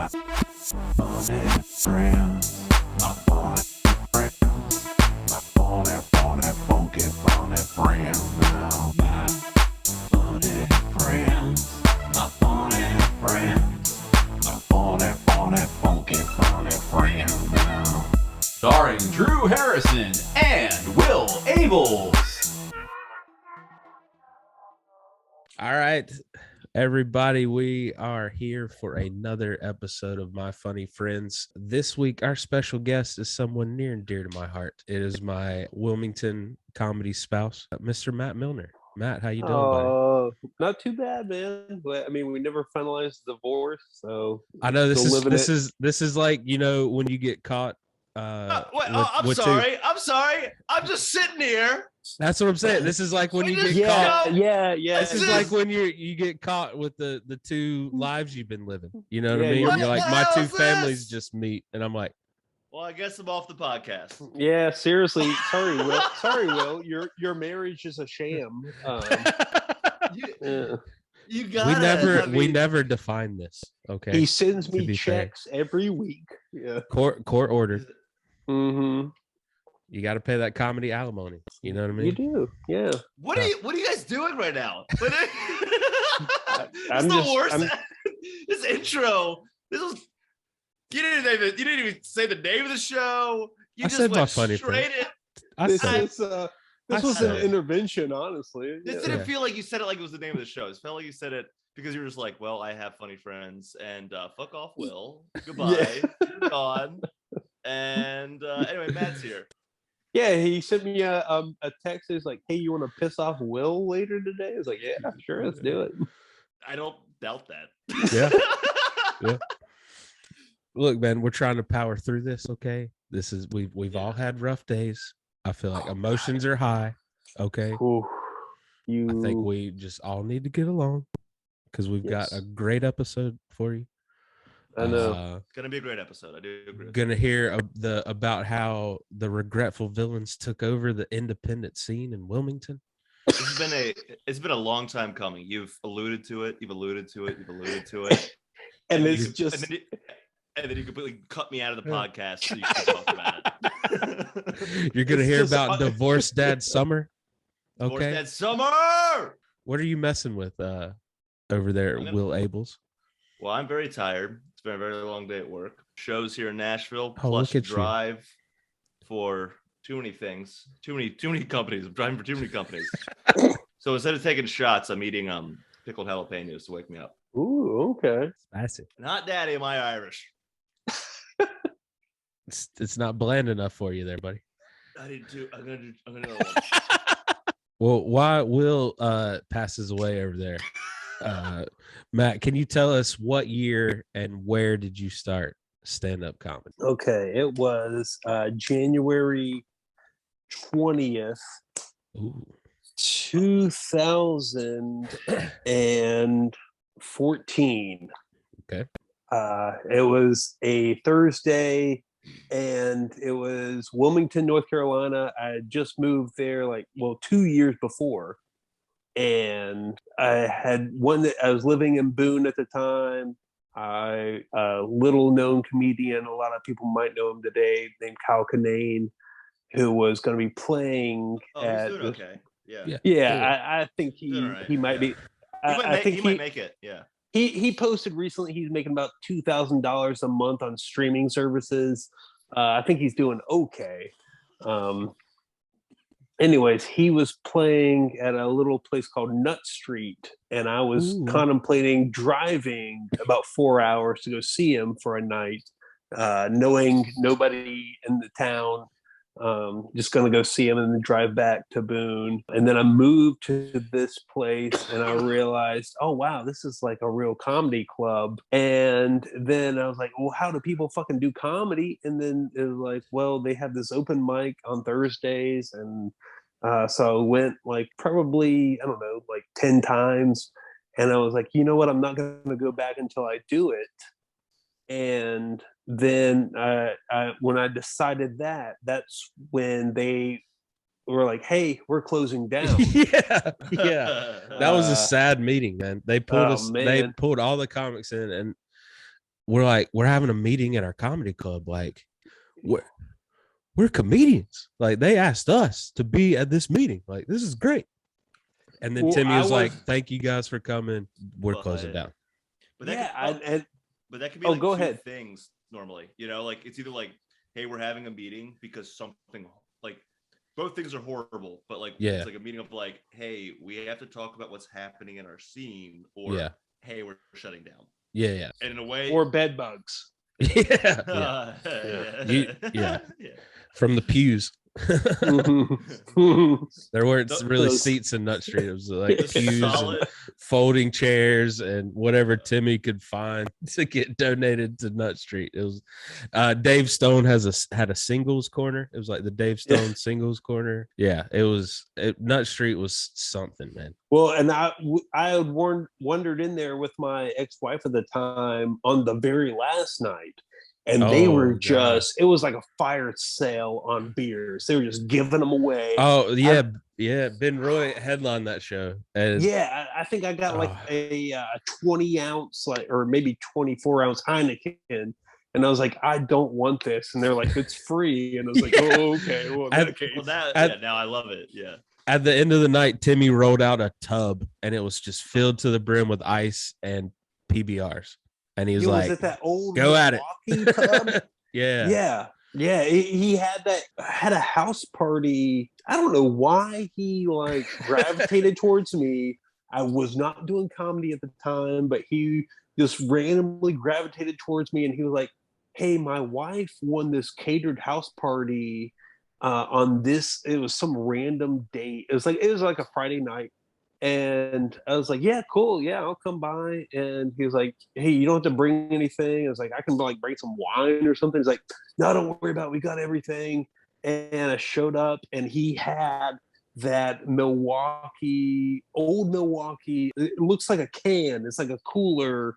funny friends, my funny friends, my funky friends now. My funny friends, my funny friends, my funky friends now. Starring Drew Harrison and Will Abeles. All right, everybody, we are here for another episode of My Funny Friends. This week, our special guest is someone near and dear to my heart. It is my Wilmington comedy spouse, Mr. Mat Millner. Matt, how you doing, buddy? Not too bad, man. I mean, we never finalized the divorce, so I know this still is is like, you know, when you get caught. I'm sorry. I'm just sitting here. That's what I'm saying. This is like when you get caught. Yeah. This is like when you get caught with the two lives you've been living. You know what I mean? Yeah, You're like, what my the two hell is families this? just meet, and I'm like, Well, I guess I'm off the podcast. Yeah, seriously. Sorry, Will. Sorry, Will. Your marriage is a sham. You got it. we never define this. Okay. He sends To me be fair. checks every week. Yeah. Court order. Mm-hmm. You got to pay that comedy alimony. You know what I mean? You do. Yeah. What are you guys doing right now? I'm It's the just- worst. I'm- This intro. You didn't even say the name of the show. You I just said my went funny straight friend. in. I This said, is I was said an it. intervention, honestly. This Yeah. didn't feel like you said it like it was the name of the show. It felt like you said it because you were just like, well, I have funny friends and fuck off, Will. Goodbye. You're gone. And anyway, Matt's here. Yeah, he sent me a text. He's like, "Hey, you want to piss off Will later today?" I was like, "Yeah, sure, let's do it." I don't doubt that. Yeah. Yeah. Look, man, we're trying to power through this. Okay. This is we've all had rough days. I feel like emotions are high. Okay. Ooh, I think we just all need to get along because we've got a great episode for you. I know. It's gonna be a great episode. I do agree. Gonna hear about how the Regretful villains took over the independent scene in Wilmington. It's been a long time coming. You've alluded to it. And it's you- just and then you completely cut me out of the podcast so you can talk about it. You're gonna It's hear just about Divorce Dad Summer. Divorce Okay. Dad Summer. What are you messing with over there, Will Abeles? Well, I'm very tired. It's been a very long day at work. Shows here in Nashville, Oh, plus look at you. drive for too many things, too many companies. I'm driving for too many companies. So instead of taking shots, I'm eating pickled jalapenos to wake me up. ooh, okay. Spicy. Not daddy, am I Irish? It's not bland enough for you there, buddy. I did too. I'm gonna do one. Well, while Will passes away over there, Matt, can you tell us what year and where did you start stand-up comedy? Okay, it was January 20th, Ooh. 2014. Okay. It was a Thursday, and it was Wilmington, North Carolina. I had just moved there 2 years before, and I had I was living in Boone at the time. A little known comedian, a lot of people might know him today, named Kyle Kinane, who was going to be playing Oh, at he's doing okay. Yeah. I think Doing all right, he might yeah. be. He might make it. Yeah. He posted recently he's making about $2,000 a month on streaming services. I think he's doing okay. Anyways, he was playing at a little place called Nut Street, and I was contemplating driving about 4 hours to go see him for a night, knowing nobody in the town. Just going to go see him and then drive back to Boone. And then I moved to this place and I realized, oh, wow, this is like a real comedy club. And then I was like, well, how do people fucking do comedy? And then it was like, well, they have this open mic on Thursdays. And so I went probably, 10 times. And I was like, you know what? I'm not going to go back until I do it. And then when I decided that's when they were like, hey, we're closing down. yeah. That was a sad meeting, man. They pulled us. man. They pulled all the comics in, and we're having a meeting at our comedy club. Like, we're comedians. Like, they asked us to be at this meeting. Like, this is great. And then Well, Timmy I was like, was- "Thank you guys for coming. We're Well, closing down." But that yeah, could, but that could be Oh, like go two ahead. things normally. You know, like it's either like, hey, we're having a meeting because something like both things are horrible, but like Yeah. it's like a meeting of like, hey, we have to talk about what's happening in our scene, or Yeah. hey, we're shutting down. Yeah. And in a way, or bed bugs. Yeah. yeah. From the pews. Mhm. There weren't really Those- seats in Nut Street. It was like The pews and solid, folding chairs and whatever Timmy could find to get donated to Nut Street. It was Dave Stone had a singles corner. It was like the Dave Stone singles corner. Yeah, Nut Street was something, man. Well, and I had wandered in there with my ex-wife at the time on the very last night, and they were God. just, it was like a fire sale on beers. They were just giving them away. Oh yeah, Ben Roy headlined that show. And Yeah, I think I got like a 20 ounce, like, or maybe 24 ounce Heineken. And I was like, I don't want this. And they're like, it's free. And I was like, oh, okay. Well, in that case. now I love it. Yeah. At the end of the night, Timmy rolled out a tub and it was just filled to the brim with ice and PBRs. And he was like, was it that old go at it. Milwaukee tub? Yeah. Yeah. He had a house party. I don't know why he like gravitated towards me. I was not doing comedy at the time, but he just randomly gravitated towards me, and he was like, hey, my wife won this catered house party on this. It was some random date. It was like a Friday night. And I was like, yeah, cool. Yeah, I'll come by. And he was like, hey, you don't have to bring anything. I was like, I can like bring some wine or something. He's like, no, don't worry about it. We got everything. And I showed up, and he had that old Milwaukee. It looks like a can. It's like a cooler.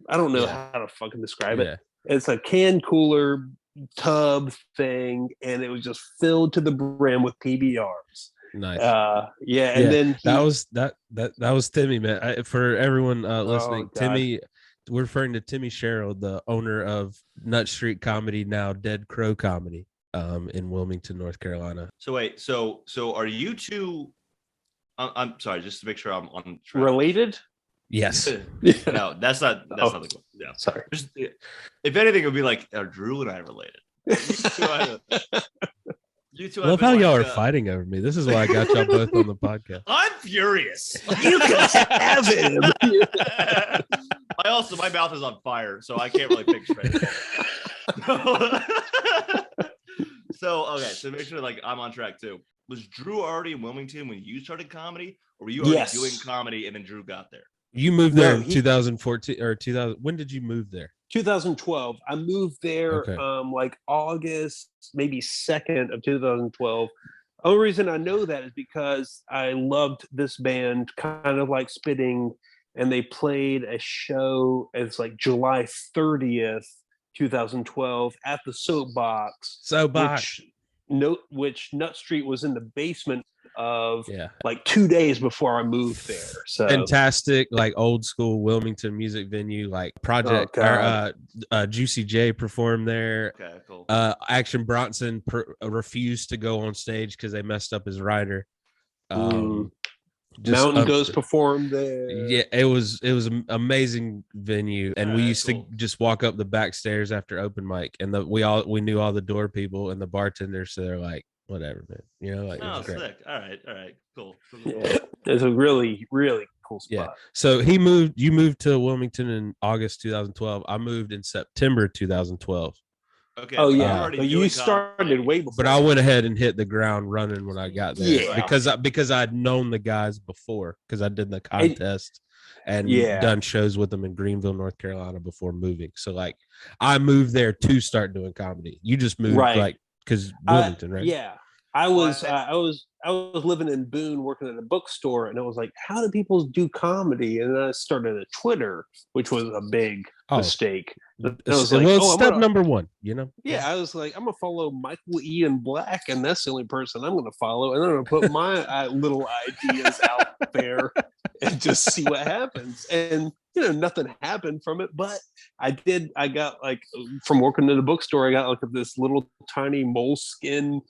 I don't know how to fucking describe it. It's a can cooler tub thing, and it was just filled to the brim with PBRs. Nice. And then that was Timmy, man. For everyone listening, God. Timmy, we're referring to Timmy Sherrill, the owner of Nut Street Comedy, now Dead Crow Comedy, in Wilmington, North Carolina. So wait, so are you two? I'm sorry, just to make sure I'm on track. Related? Yes. No, that's not the question. Yeah, sorry. Just, if anything, it would be like, are Drew and I related? You two Love have how been y'all like, are fighting over me. This is why I got y'all both on the podcast. I'm furious. You can have him. My mouth is on fire, so I can't really think straight. So make sure like I'm on track too. Was Drew already in Wilmington when you started comedy, or were you already doing comedy and then Drew got there? You moved there in 2014 or 2000. When did you move there? 2012. I moved there like August, maybe 2nd of 2012. The only reason I know that is because I loved this band, kind of like Spitting, and they played a show. It's like July 30th, 2012, at the Soapbox. Which Nut Street was in the basement of like 2 days before I moved there. So fantastic, like old school Wilmington music venue, like Project Juicy J performed there. Okay, cool. Action Bronson refused to go on stage because they messed up his rider. Mountain Ghost performed there. Yeah, it was an amazing venue, and we used to just walk up the back stairs after open mic, and we knew all the door people and the bartenders, so they're like, whatever, man, you know, like, oh, sick. All right, cool. Yeah, it's a really, really cool spot. Yeah. So you moved to Wilmington in August 2012. I moved in September 2012. Okay. Oh yeah, but you started way before. But I went ahead and hit the ground running when I got there. Yeah. Because I'd known the guys before, because I did the contest and done shows with them in Greenville, North Carolina before moving. So like I moved there to start doing comedy. You just moved like because Wilmington, right? Yeah. I was living in Boone working at a bookstore, and I was like, how do people do comedy? And then I started a Twitter, which was a big mistake. Step number one, you know? Yeah, I was like, I'm gonna follow Michael Ian Black, and that's the only person I'm gonna follow, and I'm gonna put my little ideas out there and just see what happens. And nothing happened from it. But I got like from working in the bookstore, I got like this little tiny moleskin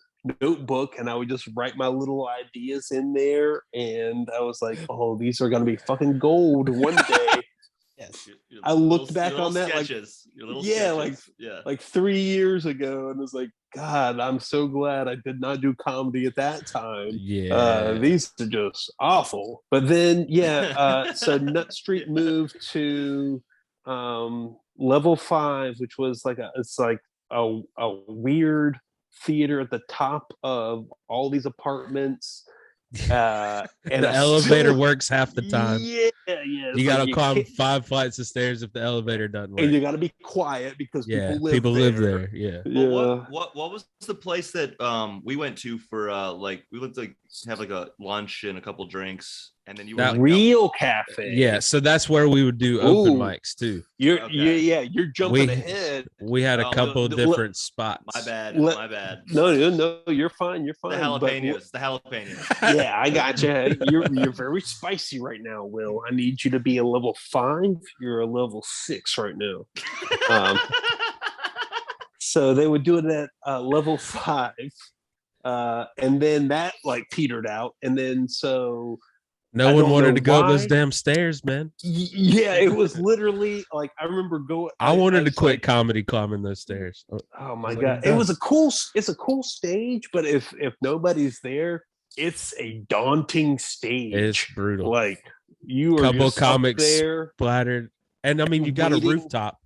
notebook, and I would just write my little ideas in there. And I was like, oh, these are gonna be fucking gold one day. Yes. I looked back on that sketches, sketches. Like 3 years ago, and was like, God, I'm so glad I did not do comedy at that time. Yeah, these are just awful. But then, so Nut Street moved to level 5, which was like a weird theater at the top of all these apartments. And the elevator works half the time. Yeah. You gotta climb 5 flights of stairs if the elevator doesn't work. And you gotta be quiet because people live there. Yeah. Well, what was the place that we went to for we went to have like a lunch and a couple drinks, and then you were Real Cafe. Yeah, so that's where we would do open mics too. You're jumping ahead. We had a couple different spots. My bad. No, you're fine. You're fine. The jalapenos. Yeah, I got you. You're very spicy right now, Will. I need you to be a level 5. You're a level 6 right now. So they would do it at level 5, and then that like petered out, and then so. No one wanted to go up those damn stairs, man. Yeah, it was literally like I remember going. I wanted to quit comedy climbing those stairs. Oh my God, it's a cool stage, but if nobody's there, it's a daunting stage. It's brutal. Like you are couple just comics up there, splattered, and I mean you got a rooftop,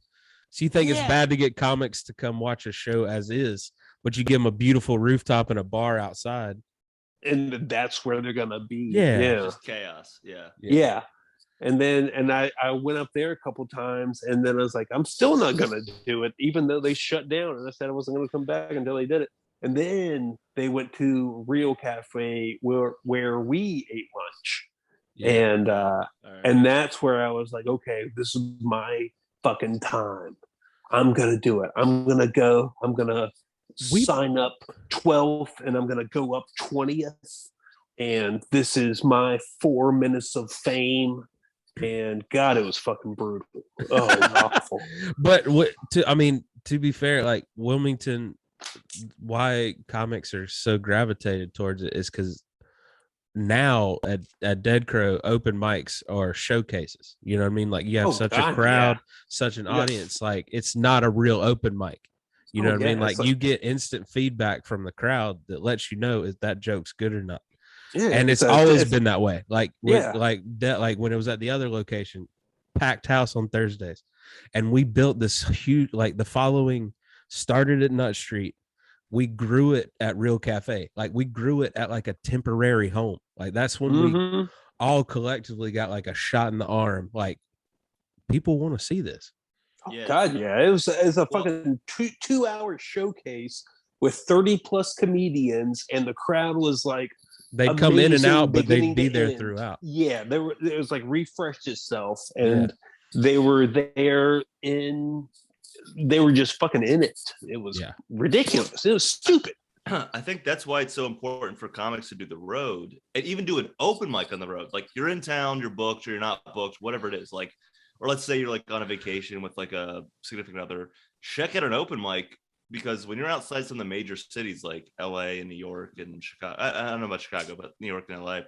so you think it's Yeah. bad to get comics to come watch a show as is, but you give them a beautiful rooftop and a bar outside. and that's where they're gonna be. Yeah. Just chaos. Yeah. And then I went up there a couple times, and then I was like, I'm still not gonna do it, even though they shut down. And I said I wasn't gonna come back until they did it. And then they went to Real Cafe where we ate lunch. Yeah. And that's where I was like, okay, this is my fucking time. I'm gonna do it. I'm gonna go. I'm gonna sign up 12th, and I'm gonna go up 20th. And this is my 4 minutes of fame. And God, it was fucking brutal. Oh, it was awful. But to be fair, like Wilmington, why comics are so gravitated towards it is because now at Dead Crow, open mics are showcases. You know what I mean? Like you have such a crowd, such an audience. Like it's not a real open mic. You know what I mean? Like you get instant feedback from the crowd that lets you know if that joke's good or not. Yeah, and it's always been that way. Like like when it was at the other location, packed house on Thursdays, and we built this huge, like the following started at Nut Street. We grew it at Real Cafe. Like we grew it at like a temporary home. Like that's when we all collectively got like a shot in the arm. Like people want to see this. Oh, God, yeah. It was a fucking 2-hour showcase with 30 plus comedians, and the crowd was like, they'd come in and out, but they'd be there throughout. Yeah, it was like refreshed itself, and they were there they were just fucking in it. It was ridiculous. It was stupid. I think that's why it's so important for comics to do the road and even do an open mic on the road. Like you're in town, you're booked, or you're not booked, whatever it is. Like, or let's say you're like on a vacation with like a significant other, check out an open mic, because when you're outside some of the major cities like LA and New York and Chicago, I don't know about Chicago, but New York and LA,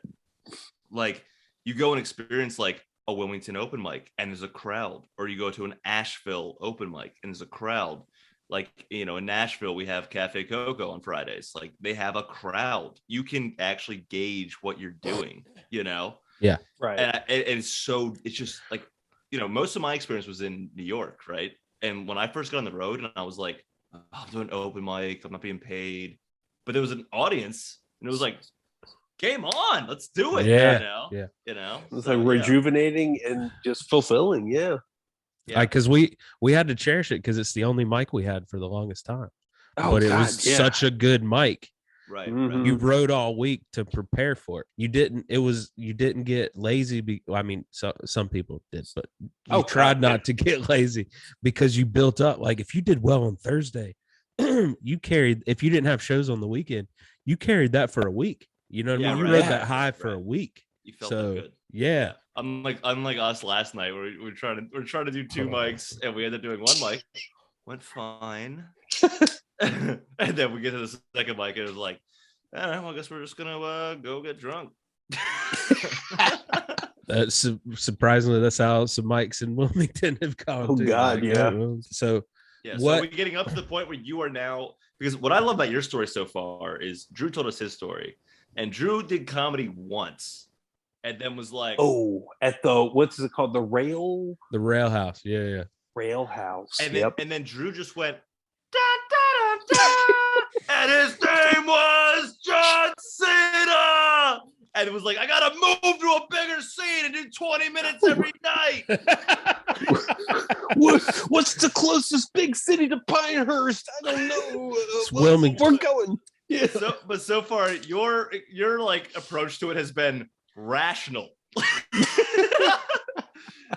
like you go and experience like a Wilmington open mic and there's a crowd, or you go to an Asheville open mic and there's a crowd. Like, you know, in Nashville, we have Cafe Coco on Fridays. Like they have a crowd. You can actually gauge what you're doing, you know? Yeah. Right. And it's just like, you know, most of my experience was in New York, right? And when I first got on the road and I was like, oh, I'm doing open mic, I'm not being paid. But there was an audience and it was like, game on, let's do it. Yeah. You know? It's like rejuvenating and just fulfilling. Yeah. Like, because we had to cherish it because it's the only mic we had for the longest time. But it was such a good mic. Right. Mm-hmm. You wrote all week to prepare for it. You didn't get lazy. Some people did, but you tried not to get lazy because you built up. Like if you did well on Thursday, you carried, if you didn't have shows on the weekend, you carried that for a week. You know what I mean? You rode that high for a week. You felt that good. Yeah. unlike us last night, where we're trying to do 2 mics, and we ended up doing 1 mic. Went fine. And then we get to the second mic, and it was like, well, I guess we're just gonna go get drunk. Surprisingly, that's how some mics in Wilmington have gone. Oh God, yeah. So yeah. So we're getting up to the point where you are now, because what I love about your story so far is Drew told us his story, and Drew did comedy once, and then was like, at the what's it called, the Rail House, yeah. Rail House, and then Drew just went, da, da, da, da, and his name was John Cena. And it was like, I gotta move to a bigger scene and do 20 minutes every night. What's the closest big city to Pinehurst? I don't know. It's Wilmington. We're going. Yeah. But so far, your like approach to it has been rational.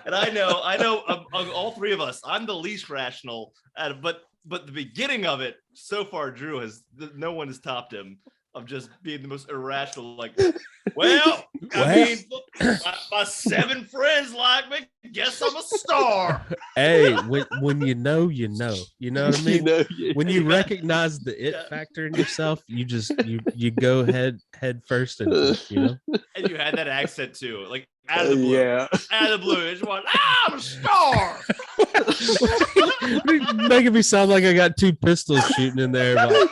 And I know of all 3 of us, I'm the least rational. But the beginning of it, so far, Drew no one has topped him. Of just being the most irrational, like, well, I mean, my 7 friends like me. Guess I'm a star. Hey, when you know what I mean. When you recognize the it factor in yourself, you just you go head first, and And you had that accent too, like out of the blue. Out of the blue, it's one. I'm a star. Making me sound like I got 2 pistols shooting in there. Like,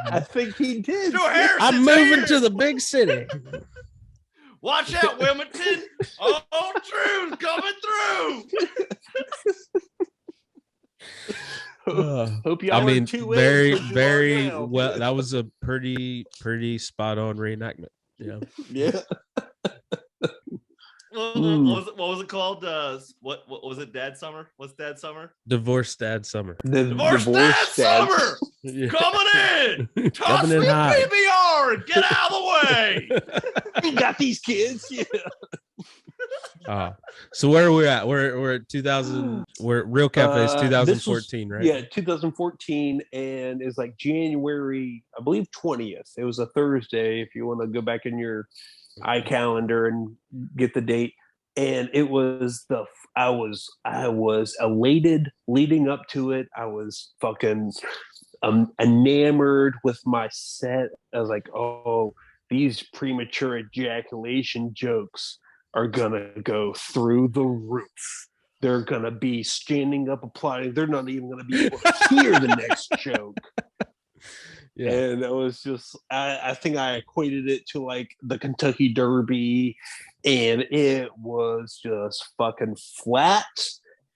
I think he did. I'm moving to the big city. Watch out, Wilmington. Oh, Drew's coming through. Hope y'all are 2 very well. That was a pretty spot on reenactment. Yeah. What was it called? What was it? Dad Summer? What's Dad Summer? Divorced Dad Summer. Divorced Dad Summer. Yeah. Coming in. Toss me PBR and get out of the way. We got these kids. Yeah. So where are we at? We're at 2000. We're Real Cafe's 2014, right? Yeah, 2014, and it's like January, I believe 20th. It was a Thursday. If you want to go back in your iCalendar and get the date, and it was I was elated leading up to it. I was fucking enamored with my set. I was like, oh, these premature ejaculation jokes are gonna go through the roof. They're gonna be standing up applauding. They're not even gonna be able to hear the next joke. Yeah. And it was just, I think I equated it to like the Kentucky Derby, and it was just fucking flat.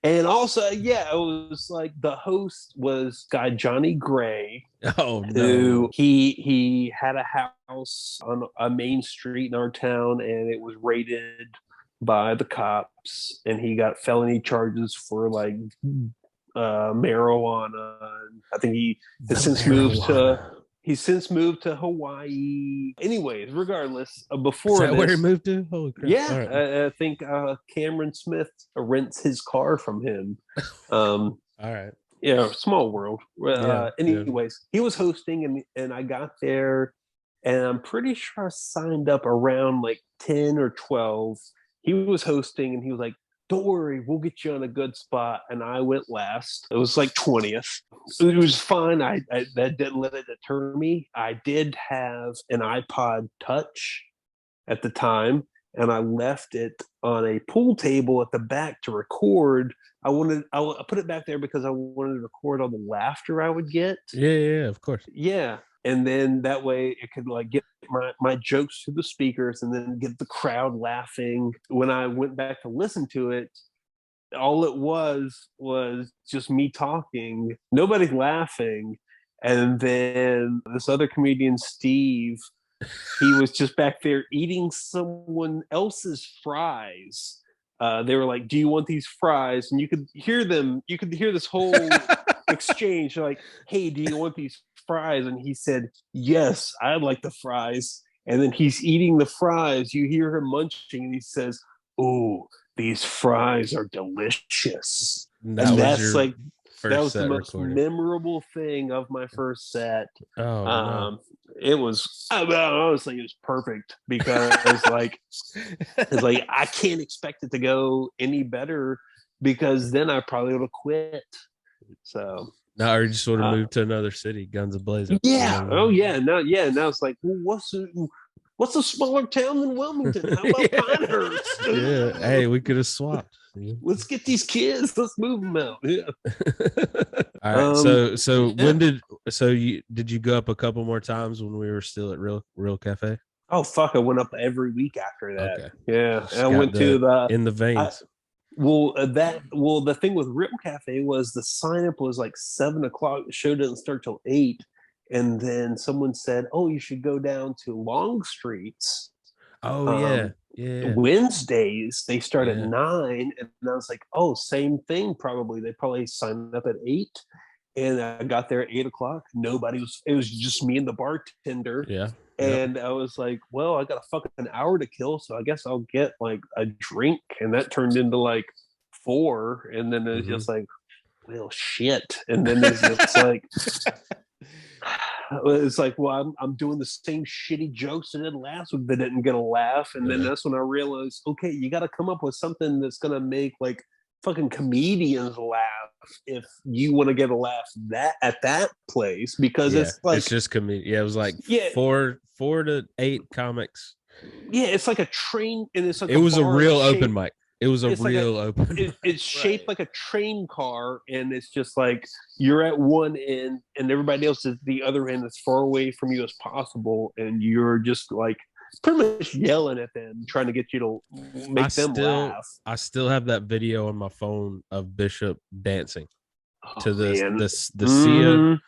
And also, it was like the host was guy Johnny Gray. Oh no! Who he had a house on a main street in our town, and it was raided by the cops, and he got felony charges for like marijuana. I think he has since moved to Hawaii. Anyways, regardless, before is that where he moved to? Holy crap! Yeah, right. I think Cameron Smith rents his car from him. All right. Yeah, small world. Anyways, he was hosting, and I got there, and I'm pretty sure I signed up around like 10 or 12. He was hosting, and he was like, don't worry, we'll get you on a good spot. And I went last. It was like 20th. It was fine. I that didn't let it deter me. I did have an iPod Touch at the time, and I left it on a pool table at the back to record. I put it back there because I wanted to record all the laughter I would get. Yeah, of course. Yeah. And then that way it could like get my jokes to the speakers and then get the crowd laughing. When I went back to listen to it, all it was just me talking, nobody laughing. And then this other comedian, Steve, he was just back there eating someone else's fries. They were like, do you want these fries? And you could hear this whole exchange. They're like, hey, do you want these fries? And he said, yes, I'd like the fries. And then he's eating the fries. You hear him munching, and he says, oh, these fries are delicious. That was the most memorable thing of my first set. it was, honestly, it was perfect because like, it's like, I can't expect it to go any better because then I probably would have quit. So now or just sort of moved to another city, guns a-blazing. yeah. You know? Oh yeah. Now it's like, well, what's a smaller town than Wilmington? How about Yeah. Pinehurst? Yeah. Hey, we could have swapped. Yeah. Let's get these kids. Let's move them out. Yeah. All right. So yeah. when did you go up a couple more times when we were still at Real Cafe? Oh fuck! I went up every week after that. Okay. Yeah, Just and I got went to the in the veins. the thing with Real Cafe was the sign up was like 7:00. The show doesn't start till 8, and then someone said, "Oh, you should go down to Long Streets." Oh yeah. Wednesdays they start at Yeah. 9, and I was like, "Oh, same thing. Probably they probably signed up at 8." And I got there at 8:00. Nobody was. It was just me and the bartender. Yeah. And I was like, well, I got a fucking hour to kill, so I guess I'll get like a drink. And that turned into like 4. And then it's just like, well, shit. And then it's like, it's like, well, I'm doing the same shitty jokes I did last week that didn't get a laugh. And then that's when I realized, okay, you got to come up with something that's going to make like fucking comedians laugh if you want to get a laugh at that place, because it's like, it's just comedian. Yeah, it was like 4 to 8 comics. Yeah, it's like a train, and it's like it was a real shaped, open mic. It was a real open. It's shaped like a train car, and it's just like you're at one end, and everybody else is the other end, as far away from you as possible, and you're just like pretty much yelling at them, trying to get you to make them laugh. I still have that video on my phone of Bishop dancing to the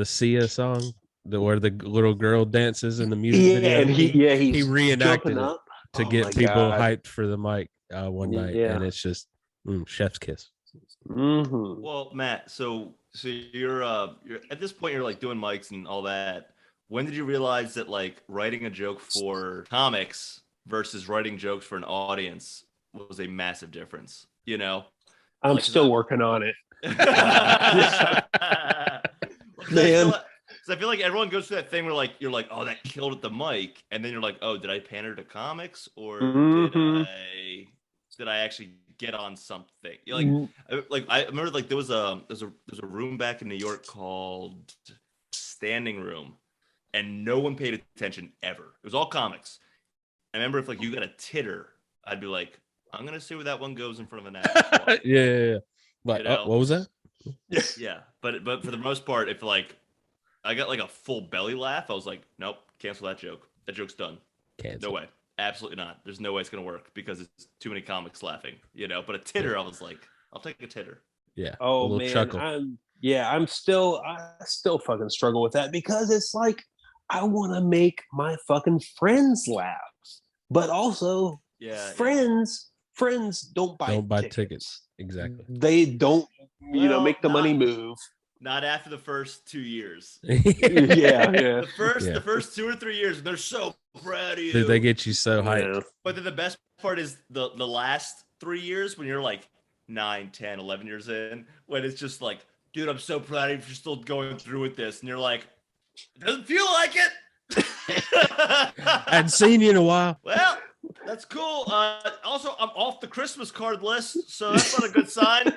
Sia song, where the little girl dances in the music video. And he reenacted it to get people hyped for the mic one night, and it's just chef's kiss. Well, Matt, so you're at this point, you're like doing mics and all that. When did you realize that like writing a joke for comics versus writing jokes for an audience was a massive difference? You know, I'm still working on it. Man, I feel like everyone goes through that thing where like you're like, oh, that killed at the mic, and then you're like, oh, did I pander to comics, or did I actually get on something? You're like I remember like there's a room back in New York called Standing Room, and no one paid attention ever. It was all comics. I remember if like you got a titter, I'd be like, I'm gonna see where that one goes in front of an actor. Yeah. But what was that? Yeah, but for the most part, if like I got like a full belly laugh, I was like, nope, cancel that joke. That joke's done. No way. Absolutely not. There's no way it's gonna work because it's too many comics laughing, you know. But a titter, I was like, I'll take a titter. Yeah. Oh man, chuckle. I still fucking struggle with that, because it's like I want to make my fucking friends laugh, but also friends don't buy tickets. Exactly. They don't, make the money move. Not after the first 2 years. Yeah. The first 2 or 3 years, they're so proud of you. Dude, they get you so hyped. But then the best part is the last 3 years, when you're like 9, 10, 11 years in, when it's just like, dude, I'm so proud of you for still going through with this. And you're like, it doesn't feel like it. I hadn't seen you in a while. Well, that's cool. Also, I'm off the Christmas card list, so that's not a good sign.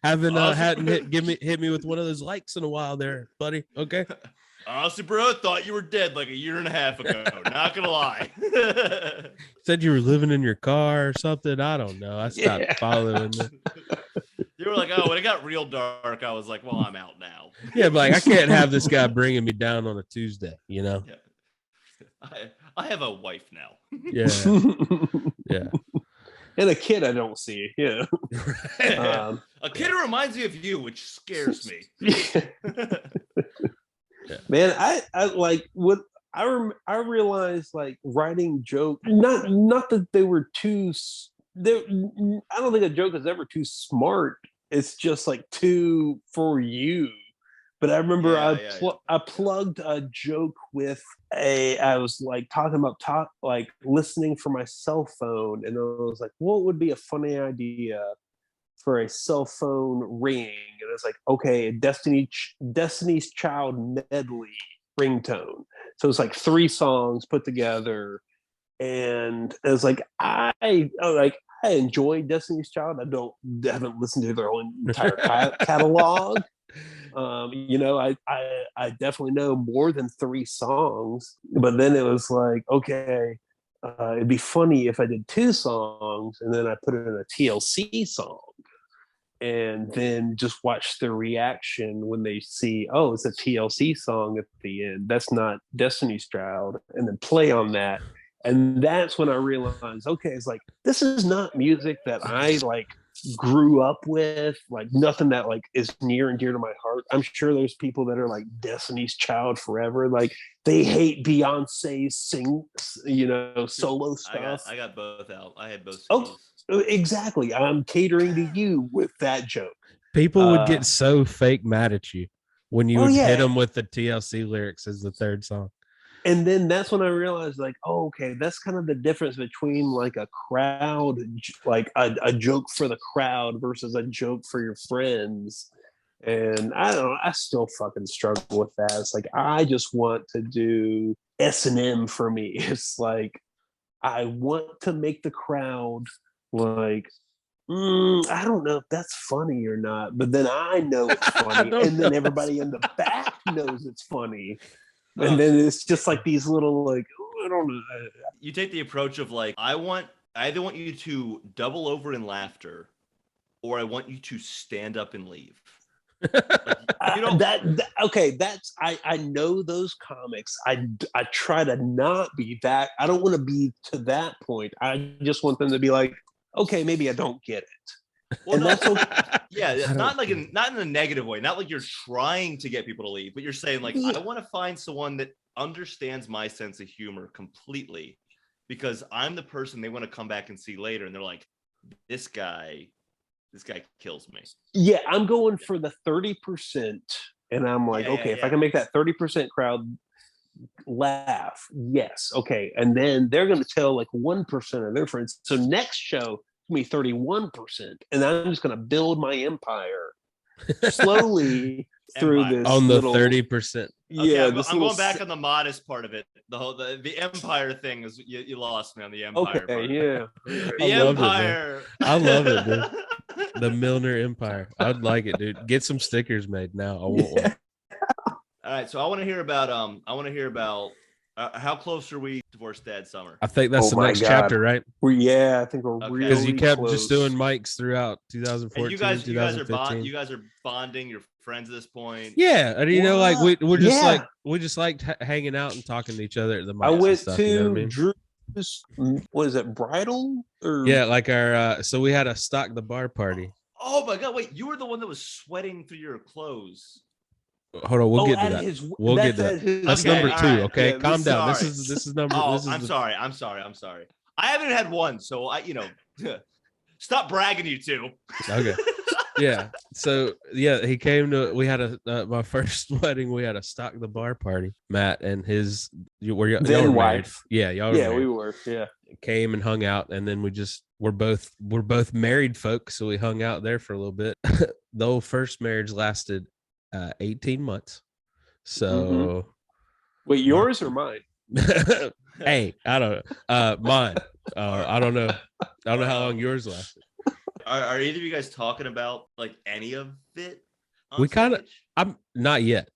Hadn't hit me with one of those likes in a while there, buddy. Okay. Honestly, bro, I thought you were dead like a year and a half ago. Not gonna lie. Said you were living in your car or something. I don't know. I stopped following it. You were like, oh, when it got real dark, I was like, well, I'm out now. Yeah, but like I can't have this guy bringing me down on a Tuesday, you know? Yeah. I have a wife now. Yeah. Yeah. And a kid I don't see. Yeah. A kid who reminds me of you, which scares me. Man, I like what I realized, like, writing jokes, not that they were too. I don't think a joke is ever too smart. It's just like too for you. But I remember I plugged a joke with I was like talking about listening for my cell phone, and I was like, what would be a funny idea for a cell phone ring, and it's like, okay, Destiny's Child medley ringtone. So it's like 3 songs put together, and it's like I enjoy Destiny's Child. I haven't listened to their whole entire catalog. I definitely know more than 3 songs, but then it was like, okay, it'd be funny if I did 2 songs and then I put in a TLC song and then just watch their reaction when they see, oh, it's a TLC song at the end. That's not Destiny's Child, and then play on that. And that's when I realized, okay, it's like, this is not music that I like grew up with, like nothing that like is near and dear to my heart. I'm sure there's people that are like Destiny's Child forever, like they hate Beyonce's solo stuff. I got both out. I had both CDs. Oh, exactly. I'm catering to you with that joke. People would get so fake mad at you when you would hit them with the TLC lyrics as the 3rd song. And then that's when I realized, like, oh, okay, that's kind of the difference between like a crowd, like a joke for the crowd versus a joke for your friends. And I don't know, I still fucking struggle with that. It's like, I just want to do S&M for me. It's like, I want to make the crowd like, I don't know if that's funny or not, but then I know it's funny. And then everybody in the back knows it's funny. And then it's just like these little like, I don't know. You take the approach of like, I either want you to double over in laughter, or I want you to stand up and leave. Okay, that's I know those comics. I try to not be that. I don't want to be to that point. I just want them to be like, okay, maybe I don't get it. Well, and that's okay. Yeah, not in a negative way. Not like you're trying to get people to leave, but you're saying like, I want to find someone that understands my sense of humor completely, because I'm the person they want to come back and see later, and they're like, this guy kills me. Yeah, I'm going for the 30%, and I'm like, if I can make that 30% crowd laugh, yes, okay, and then they're going to tell like 1% of their friends. So next show, me 31%, and I'm just going to build my empire slowly through this on the 30%. Yeah, okay, I'm going back on the modest part of it. The empire thing is you lost me on the empire. Okay, part. Yeah, the empire. I love it, dude. The Millner Empire. I'd like it, dude. Get some stickers made now. I want one. All right, so I want to hear about how close are we to Divorced Dad Summer? I think that's the next chapter, right? I think we're really because you kept close. just doing mics throughout 2014. And you guys are you guys are bonding. You're friends at this point. Yeah, and like we're just we just liked hanging out and talking to each other at the mics. I went stuff, to you know what I mean? Drew's. What is it? Bridal? Or... Yeah, like our so we had a stock the bar party. Oh my god! Wait, you were the one that was sweating through your clothes. Hold on, we'll get to that. We'll get to that. That's number 2. Right. Okay, yeah, calm down. Sorry. This is number. Oh, I'm sorry. I haven't had one, so stop bragging, you two. Okay. Yeah. So he came to. We had my first wedding. We had a stock the bar party. Matt and his y'all were wife. Married. Yeah, y'all. Were married. We were. Yeah. Came and hung out, and then we're both married folks, so we hung out there for a little bit. The whole first marriage lasted 18 months. So wait, yours or mine? Hey, I don't know. Mine. I don't know how long yours lasted. Are either of you guys talking about like any of it? We kind of. I'm not yet.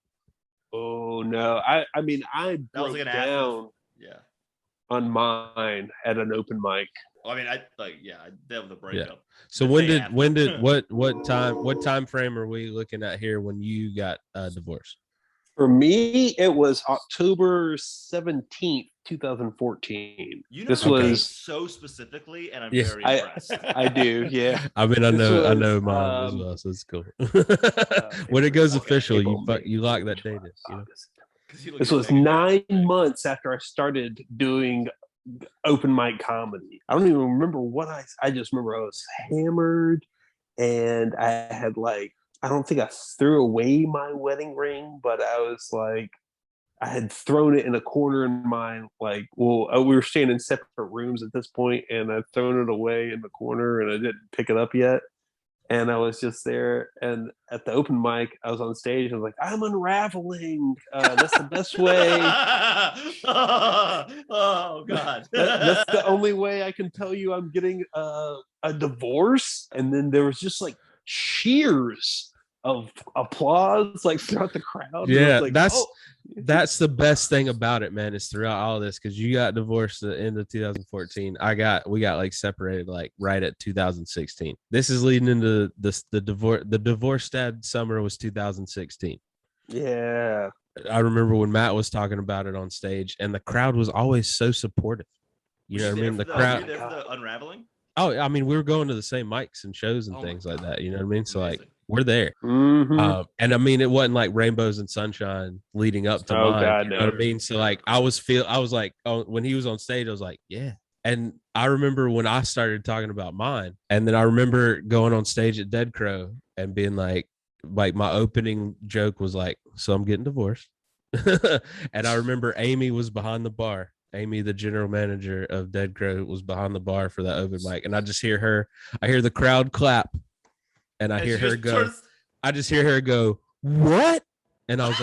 Oh no! I mean I broke down on mine at an open mic. I mean, I dealt with a breakup. Yeah. So what time frame are we looking at here when you got divorced? For me, it was October 17th, 2014. This was so specifically, and I'm very impressed. I do, yeah. I mean, I know mine as well, so it's cool. When it goes official, you lock that date in. You know? This was 9 months after I started doing open mic comedy. I don't even remember what I just remember I was hammered, and I had I don't think I threw away my wedding ring, but I was like, I had thrown it in a corner in my we were staying in separate rooms at this point, and I'd thrown it away in the corner, and I didn't pick it up yet. And I was just there, and at the open mic, I was on stage. I was like, "I'm unraveling. That's the best way. Oh God, That's the only way I can tell you I'm getting a divorce." And then there was just like cheers of applause like throughout the crowd. Yeah, like, that's the best thing about it, man, is throughout all this, because you got divorced at the end of 2014. We got like separated like right at 2016. This is leading into the divorce dad summer was 2016. Yeah. I remember when Matt was talking about it on stage, and the crowd was always so supportive. You know what I mean? The crowd. Were you there for the unraveling? Oh, I mean, we were going to the same mics and shows and things like that. You know what I mean? So like, we're there. Mm-hmm. And I mean, it wasn't like rainbows and sunshine leading up to mine. God, you know no. what I mean? So like, I was like, oh, when he was on stage, I was like, yeah. And I remember when I started talking about mine, and then I remember going on stage at Dead Crow and being like my opening joke was like, so I'm getting divorced. And I remember Amy was behind the bar. Amy, the general manager of Dead Crow, was behind the bar for that open mic. And I just hear her, I hear the crowd clap, and I hear her go, I just hear her go, what? And I was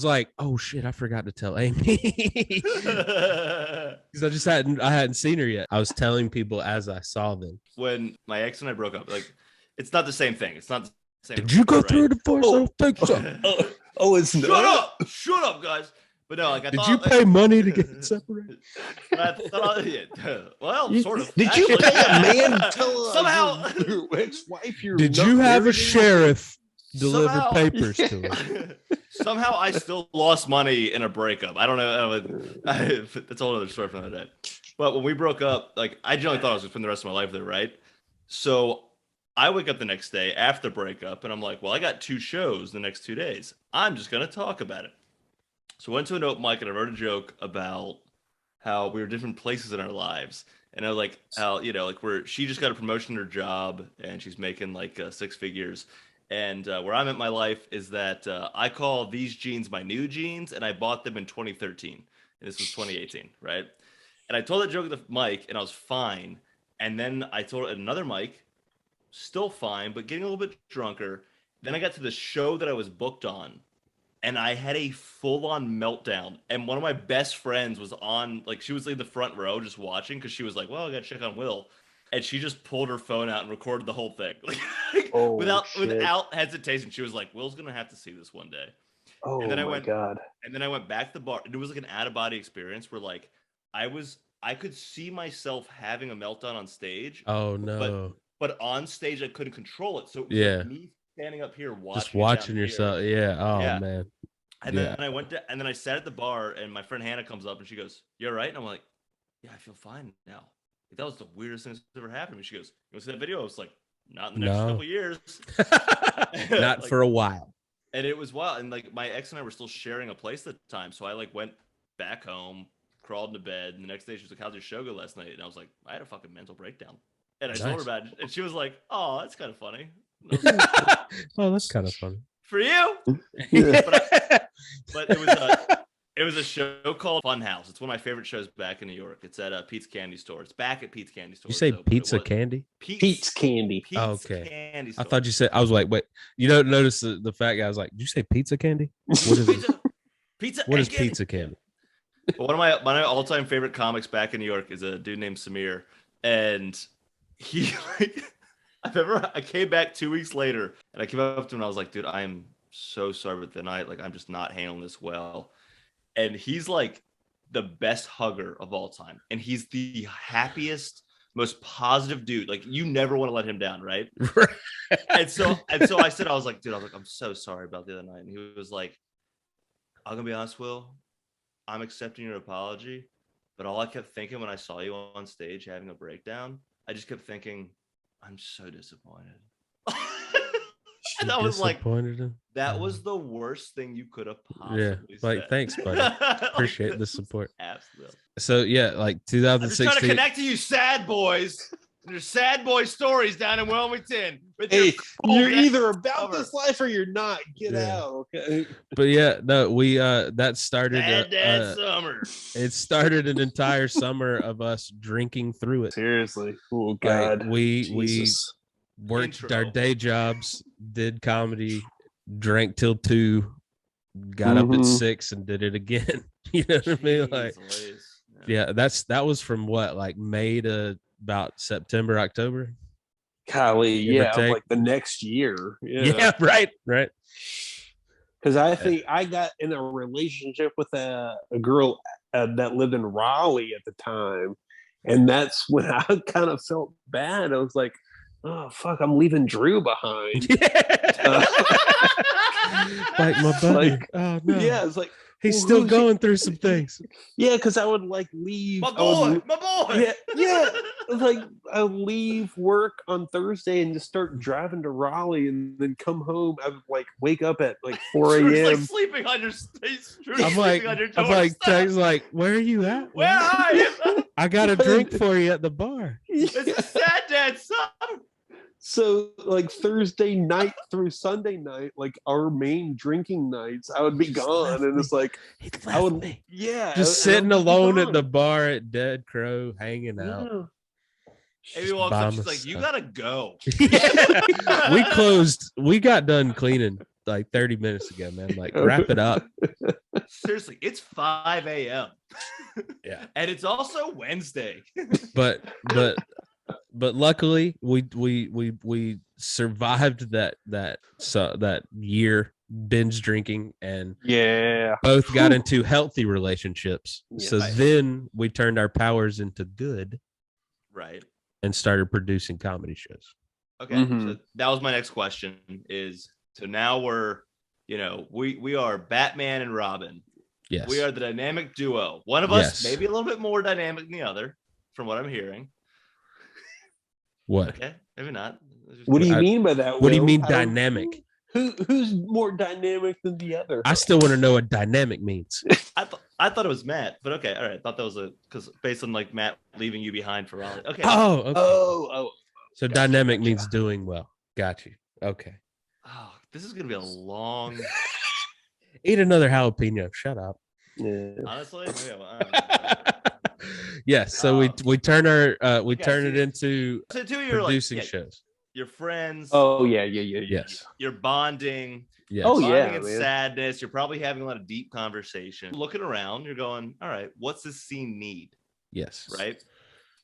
like, oh shit, I forgot to tell Amy. Because I hadn't seen her yet. I was telling people as I saw them. When my ex and I broke up, like, it's not the same thing. It's not the same. Did you go through a divorce? I don't think so. It's Shut up, guys. But no, like, did you pay money to get separated? Well, sort of. Did you pay a man to tell somehow your ex-wife you're Did not you have a married sheriff deliver Somehow- papers to her? Somehow I still lost money in a breakup. I don't know. That's a whole other story for another day. But when we broke up, like, I generally thought I was going to spend the rest of my life there, right? So I wake up the next day after the breakup, and I'm like, well, I got 2 shows the next 2 days. I'm just going to talk about it. So I went to an open mic, and I wrote a joke about how we were different places in our lives. And I was like, how, you know, like, she just got a promotion in her job, and she's making like 6 figures. And where I'm at in my life is that I call these jeans my new jeans, and I bought them in 2013. And this was 2018, right? And I told that joke at the mic, and I was fine. And then I told it at another mic, still fine, but getting a little bit drunker. Then I got to the show that I was booked on, and I had a full-on meltdown. And one of my best friends was on, like, she was in the front row just watching, because she was like, well, I got to check on Will. And she just pulled her phone out and recorded the whole thing. Without hesitation. She was like, Will's going to have to see this one day. Oh, and then God. And then I went back to the bar. And it was like an out-of-body experience where, like, I could see myself having a meltdown on stage. Oh, no. But on stage, I couldn't control it. So it was like me standing up here watching yourself. Yeah. Oh, yeah. Man. And then and then I sat at the bar, and my friend Hannah comes up and she goes, "You all right?" And I'm like, "Yeah, I feel fine now." Like, that was the weirdest thing that's ever happened to me. She goes, "You want to see that video?" I was like, "Not in the next couple of years." Not for a while. And it was wild. And like, my ex and I were still sharing a place at the time, so I like went back home, crawled into bed, and the next day she was like, "How'd your show go last night?" And I was like, "I had a fucking mental breakdown." And I told her about it, and she was like, "Oh, that's kind of funny." Oh, that's kind of funny for you. But it was a show called Funhouse. It's one of my favorite shows back in New York. It's at Pete's Candy Store. It's back at Pete's Candy Store. You say pizza candy? Pete's Candy. Pete's okay. Candy Store. I thought you said. I was like, wait. You don't notice the fat guy was like, "Did you say pizza candy? What is pizza? What is pizza candy?" One of my all-time favorite comics back in New York is a dude named Samir, and he I came back 2 weeks later, and I came up to him and I was like, "Dude, I am so sorry about the night. Like, I'm just not handling this well." And he's like the best hugger of all time, and he's the happiest, most positive dude. Like, you never want to let him down, right? and so I said, I was like, I'm so sorry about the other night. And he was like, "I'm gonna be honest, Will, I'm accepting your apology, but all I kept thinking when I saw you on stage having a breakdown, I just kept thinking, I'm so disappointed." And I was like, that was the worst thing you could have possibly said. Like, thanks, buddy. Appreciate the support. Absolutely. So yeah, like 2016. I'm just trying to connect to you sad boys. There's sad boy stories down in Wilmington. Hey, you're either about this life or you're not. Get out, okay? But yeah, no, we that started Dad summer. It started an entire summer of us drinking through it. Seriously. Oh God. Like, we worked Intro. our day jobs, did comedy, drank till 2, got up at 6 and did it again. You know what I mean? Like, Jeez Louise. yeah, that was from what, like May to about September, October. Golly, Give or yeah, take. like the next year. Yeah, right. Because I think I got in a relationship with a girl that lived in Raleigh at the time. And that's when I kind of felt bad. I was like, oh, fuck, I'm leaving Drew behind. Like my buddy. Like, oh no. Yeah, it's like, He's well, still who's going through some things. Yeah, because I would like leave. My boy. Yeah. Like I would leave work on Thursday and just start driving to Raleigh, and then come home. I would like wake up at like 4 Drew's, like a.m. sleeping on your face. I'm like, text like, where are you at? Where are you? I got a drink for you at the bar. It's a sad dad son. So like Thursday night through Sunday night, like our main drinking nights, I would be gone, and it's like I would, just sitting alone at the bar at Dead Crow, hanging out. Amy walks up, she's like, "You gotta go." We got done cleaning like 30 minutes ago, man. Like, wrap it up. Seriously, it's 5 a.m. Yeah, and it's also Wednesday. but luckily we survived that year binge drinking, and both got into healthy relationships. So then we turned our powers into good, right, and started producing comedy shows. Okay, so that was my next question. So now we're, we are Batman and Robin. Yes, we are the dynamic duo. One of us maybe a little bit more dynamic than the other, from what I'm hearing. What? Okay, maybe not. What do you mean by that? What do you mean dynamic? Who's more dynamic than the other? I still want to know what dynamic means. I thought it was Matt, but okay, all right. I thought that was because based on like Matt leaving you behind for Raleigh. Okay. Okay. Oh. So dynamic means doing well. Got you. Okay. Oh, this is gonna be a long. Eat another jalapeno. Shut up. Yeah. Honestly, yes. So we turn it into producing shows. Your friends. Oh yeah. Yes. You're bonding. Yes. Oh bonding yeah. And sadness. You're probably having a lot of deep conversation. Looking around, you're going, all right, what's this scene need? Yes. Right.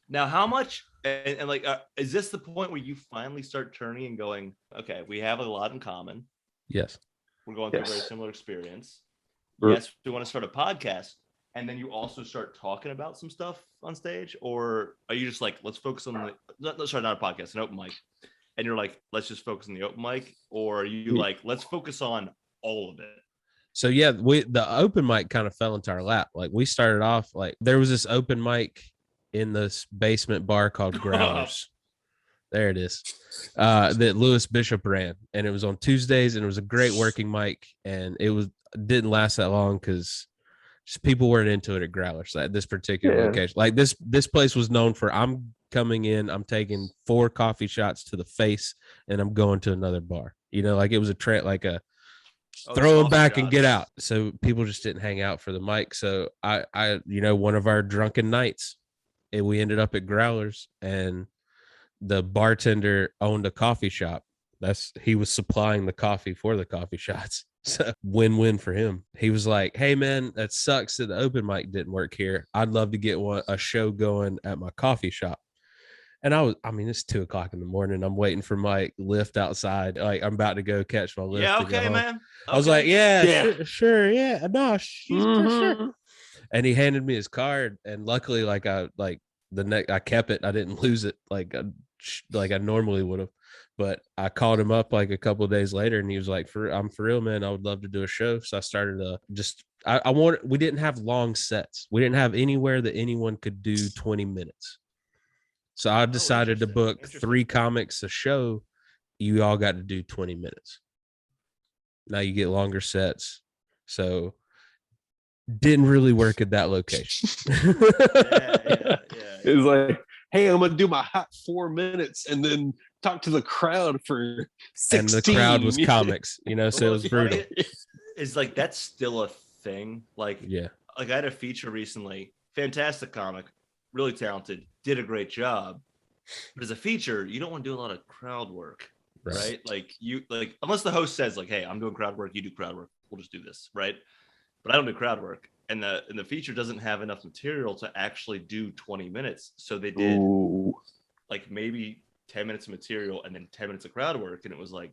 Now, how much and like is this the point where you finally start turning and going, okay, we have a lot in common. Yes. We're going through a very similar experience. Sure. Yes, we want to start a podcast. And then you also start talking about some stuff on stage? Or are you just like, let's focus on let's start not a podcast, an open mic. And you're like, let's just focus on the open mic? Or are you like, let's focus on all of it? So yeah, the open mic kind of fell into our lap. Like we started off, like there was this open mic in this basement bar called Growlers. There it is. That Lewis Bishop ran, and it was on Tuesdays, and it was a great working mic, and it didn't last that long because people weren't into it at Growlers at this particular location. Like this place was known for, I'm coming in, I'm taking 4 coffee shots to the face, and I'm going to another bar. Like it was a throw them back and get out. So people just didn't hang out for the mic. So I one of our drunken nights, we ended up at Growlers, and the bartender owned a coffee shop. He was supplying the coffee for the coffee shots. So win-win for him. He was like, hey man, that sucks that the open mic didn't work here. I'd love to get a show going at my coffee shop. And it's 2:00 in the morning. I'm waiting for my lift outside. Like I'm about to go catch my lift. Yeah. to go Okay, home. man. Okay. I was like, sure. Yeah. No, she's for sure. And he handed me his card. And luckily, I kept it. I didn't lose it like I normally would have. But I called him up like a couple of days later, and he was like, I'm for real, man. I would love to do a show. So I started we didn't have long sets. We didn't have anywhere that anyone could do 20 minutes. So I decided to book 3 comics a show. You all got to do 20 minutes. Now you get longer sets. So didn't really work at that location. Yeah. It was like, hey, I'm gonna do my hot 4 minutes and then talk to the crowd for 16. And the crowd was comics, so it was brutal. It's like that's still a thing. Like I had a feature recently, fantastic comic, really talented, did a great job. But as a feature, you don't want to do a lot of crowd work, Right. right? Like unless the host says like, "Hey, I'm doing crowd work, you do crowd work. We'll just do this," right? But I don't do crowd work, and the feature doesn't have enough material to actually do 20 minutes. So they did like maybe 10 minutes of material and then 10 minutes of crowd work, and it was like,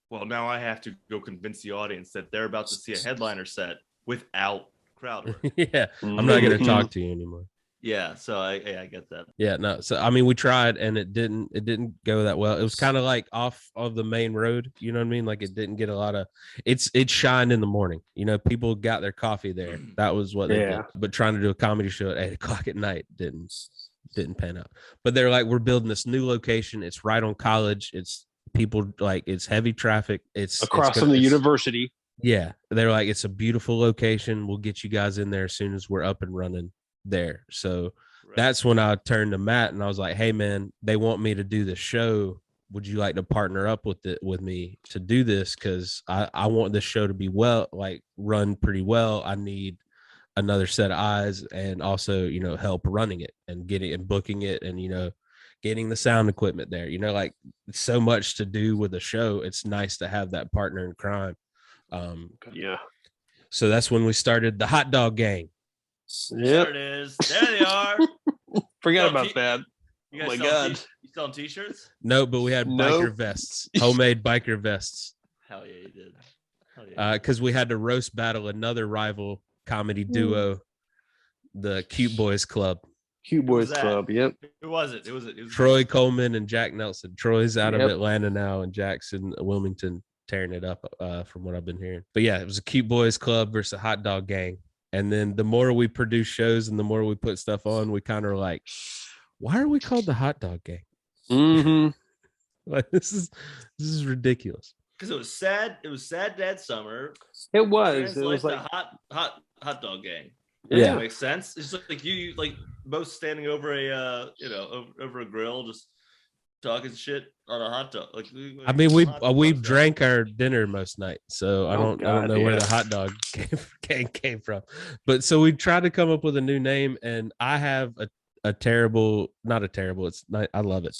well, now I have to go convince the audience that they're about to see a headliner set without crowd work. Yeah, I'm not going to talk to you anymore. Yeah, so I get that. Yeah, no. So I mean, we tried and it didn't go that well. It was kind of like off of the main road, you know what I mean? Like it didn't get a lot of it shined in the morning. You know, people got their coffee there. That was what they did. But trying to do a comedy show at 8:00 at night didn't pan out. But they're like, we're building this new location. It's right on College. It's people like it's heavy traffic. It's across from the university. Yeah. They're like, it's a beautiful location. We'll get you guys in there as soon as we're up and running there. So that's when I turned to Matt and I was like, hey man, they want me to do the show. Would you like to partner up with me to do this? Because I want this show to be run pretty well. I need another set of eyes and also, you know, help running it and getting and booking it and, you know, getting the sound equipment there. You know, like so much to do with the show. It's nice to have that partner in crime. So that's when we started the Hot Dog Gang. There it is. There they are. Forgot about that. You guys you selling t-shirts? No, but we had biker vests, homemade biker vests. Hell yeah, you did. Hell yeah. Because we had to roast battle another rival comedy duo, the Cute Boys Club. Cute Boys Club, yep. Who was it? It was Troy Coleman and Jack Nelson. Troy's out of Atlanta now, and Jack's in Wilmington tearing it up, from what I've been hearing. But yeah, it was a Cute Boys Club versus a Hot Dog Gang. And then the more we produce shows and the more we put stuff on, we kind of are like, why are we called the Hot Dog Gang? Mm-hmm. Like this is ridiculous. Because it was sad. It was sad dad summer. It was. It was like the hot dog gang. Yeah, it makes sense. It's like you like both standing over a over a grill, just talking shit on a hot dog. Like I mean, we drank our dinner most nights, so I don't know where the hot dog came from. But so we tried to come up with a new name, and I have a terrible, not a terrible. It's not. I love it.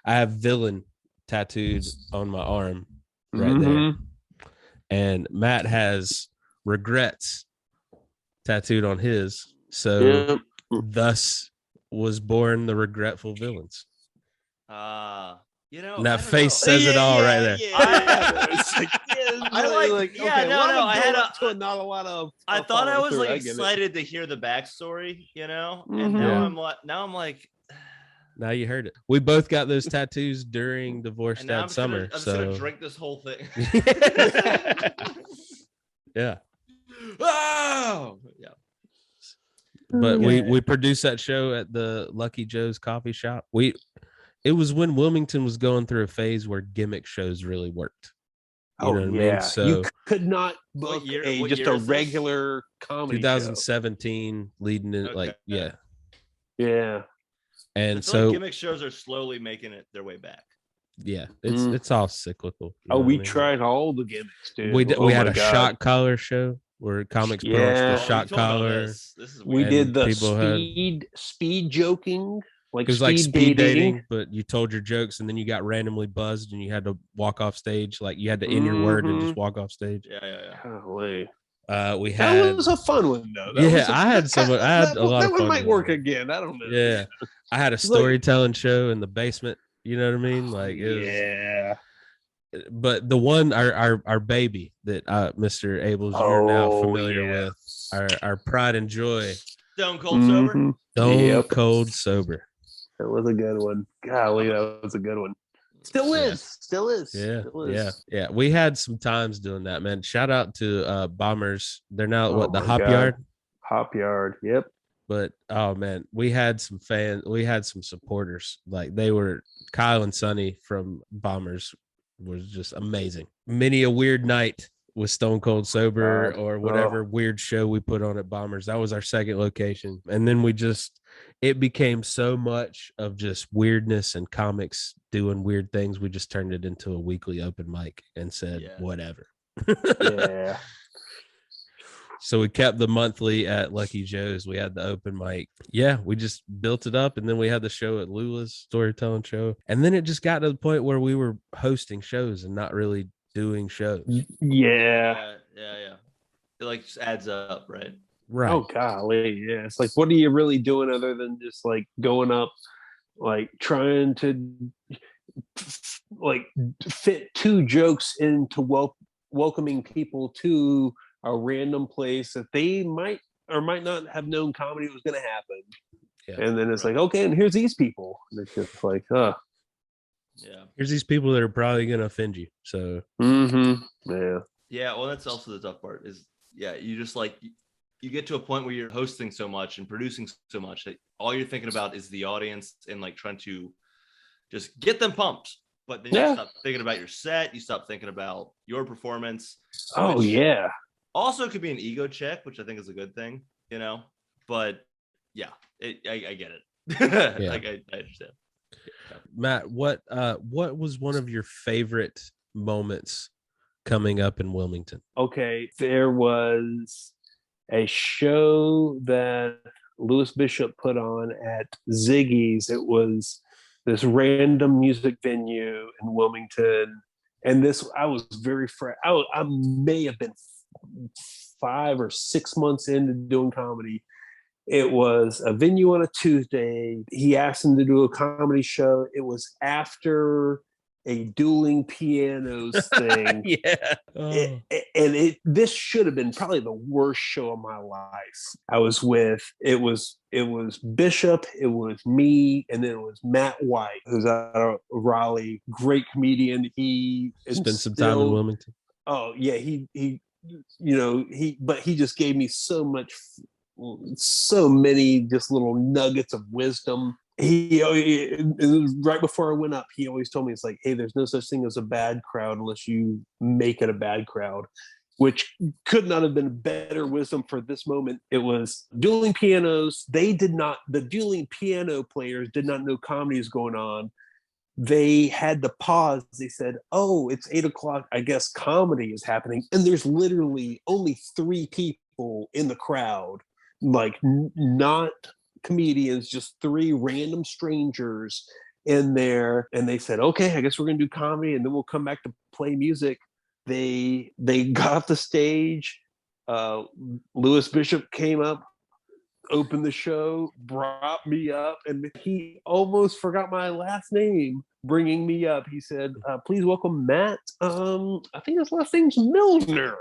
I have villain tattooed on my arm right there, and Matt has regrets tattooed on his. So thus was born the Regretful Villains. You know, and that face says it all right there. I thought I was like excited to hear the backstory, you know, and now I'm like, now you heard it. We both got those tattoos during Divorce Dad Summer. I'm just gonna drink this whole thing. Yeah. Oh, yeah. But we produced that show at the Lucky Joe's coffee shop. It was when Wilmington was going through a phase where gimmick shows really worked. You know what I mean? So you could not book just a regular comedy 2017 leading in yeah. And so gimmick shows are slowly making their way back. Yeah, it's all cyclical. We tried all the gimmicks, dude. We had a shot collar show where comics put on the shot collar. This is we did the speed joking. It was like speed dating, but you told your jokes and then you got randomly buzzed and you had to walk off stage. Like you had to end your word and just walk off stage. Yeah. Golly. We had that was a fun one though. I had a lot of fun. That one might work again. I don't know. Yeah, I had a storytelling show in the basement. You know what I mean? Like it was, but the one our baby that Mr. Abeles you're now familiar with, our pride and joy, Stone Cold Sober. Stone Cold Sober. That was a good one. Golly, that was a good one. Still is. Yeah. We had some times doing that, man. Shout out to Bombers. They're now the Hop Yard. Hop Yard. Yep. But oh man, we had some fans. We had some supporters. Like they were Kyle and Sonny from Bombers was just amazing. Many a weird night with Stone Cold Sober or whatever weird show we put on at Bombers. That was our second location. And then it became so much of just weirdness and comics doing weird things. We just turned it into a weekly open mic and said, whatever. So we kept the monthly at Lucky Joe's. We had the open mic. Yeah, we just built it up, and then we had the show at Lula's storytelling show. And then it just got to the point where we were hosting shows and not really doing shows. Yeah. It like just adds up, right? Right. Oh golly, yeah. It's like, what are you really doing other than just like going up, like trying to like fit 2 jokes into welcoming people to a random place that they might or might not have known comedy was going to happen. Yeah. And then it's like, okay, and here's these people. And it's just like, Yeah. Here's these people that are probably going to offend you. So, yeah. Yeah. Well, that's also the tough part is, you just like, you get to a point where you're hosting so much and producing so much that all you're thinking about is the audience and like trying to just get them pumped. But then you stop thinking about your set. You stop thinking about your performance. Oh, yeah. Also could be an ego check, which I think is a good thing, you know, but yeah, I get it. Yeah. I understand. Matt, what was one of your favorite moments coming up in Wilmington? Okay, there was a show that Louis Bishop put on at Ziggy's. It was this random music venue in Wilmington, and this I was very fresh. I may have been 5 or 6 months into doing comedy. It was a venue on a Tuesday. He asked him to do a comedy show. It was after a dueling pianos thing. This should have been probably the worst show of my life. I was with it was Bishop, it was me, and then it was Matt White, who's out of Raleigh, great comedian. He spent some time in Wilmington. Oh yeah, he but he just gave me so many just little nuggets of wisdom. It was right before I went up, he always told me, it's like, hey, there's no such thing as a bad crowd unless you make it a bad crowd, which could not have been better wisdom for this moment. It was dueling pianos. The dueling piano players did not know comedy was going on. They had to pause. They said, oh, it's 8:00. I guess comedy is happening. And there's literally only 3 people in the crowd, like not comedians, just 3 random strangers in there. And they said, okay, I guess we're going to do comedy and then we'll come back to play music. They got off the stage. Louis Bishop came up, opened the show, brought me up, and he almost forgot my last name bringing me up. He said, please welcome Matt. I think his last name's Millner.